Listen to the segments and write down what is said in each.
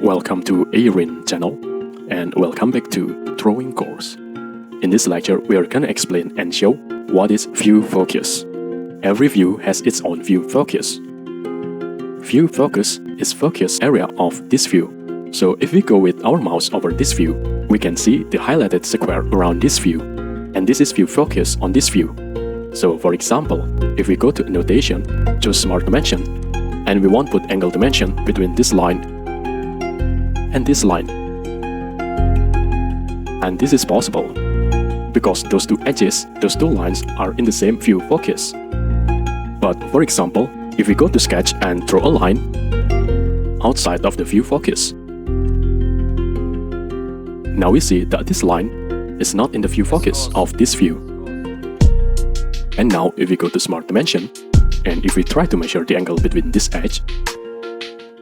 Welcome to AER Int channel, and welcome back to Drawing course. In this lecture, we are gonna explain and show what is view focus. Every view has its own view focus. View focus is focus area of this view. So if we go with our mouse over this view, we can see the highlighted square around this view, and this is view focus on this view. So for example, if we go to annotation, choose smart dimension, and we want put angle dimension between this line and this line. And this is possible because those two edges, those two lines are in the same view focus. But for example, if we go to sketch and draw a line outside of the view focus, now we see that this line is not in the view focus of this view. And now if we go to smart dimension, and if we try to measure the angle between this edge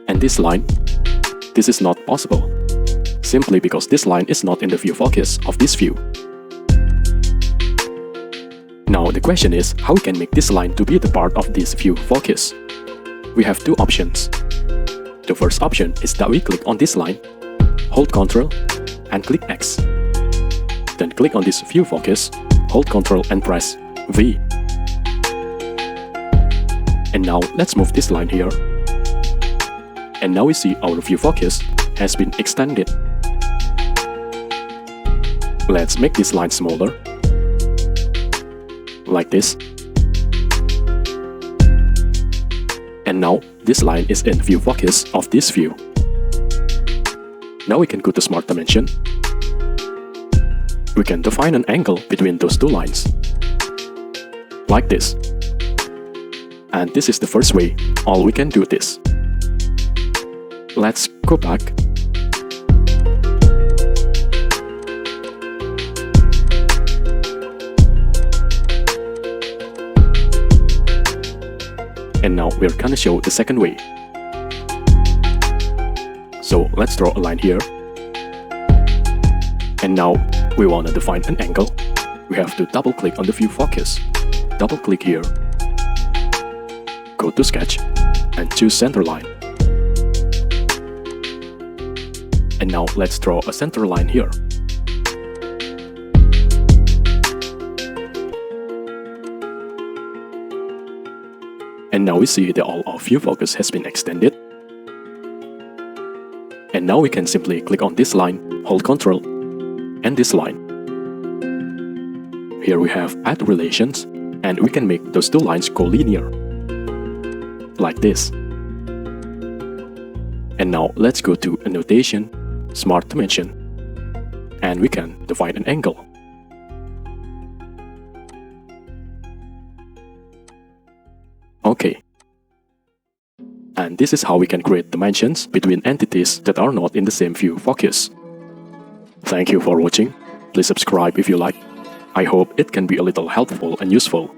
and this line, this is not possible, simply because this line is not in the view focus of this view. Now the question is how we can make this line to be the part of this view focus. We have two options. The first option is that we click on this line, hold Ctrl and click X. Then click on this view focus, hold Ctrl and press V. And now let's move this line here. And now we see our view focus has been extended. Let's make this line smaller, like this. And now this line is in view focus of this view. Now we can go to smart dimension. We can define an angle between those two lines, like this. And this is the first way. All we can do this. Let's go back. And now we're gonna show the second way. So let's draw a line here. And now we wanna define an angle. We have to double click on the view focus. Double click here. Go to sketch and choose center line. And now let's draw a center line here. And now we see that all our view focus has been extended. And now we can simply click on this line, hold Ctrl, and this line. Here we have add relations, and we can make those two lines collinear, like this. And now let's go to annotation, smart dimension, and we can define an angle. Okay. And this is how we can create dimensions between entities that are not in the same view focus. Thank you for watching. Please subscribe if you like. I hope it can be a little helpful and useful.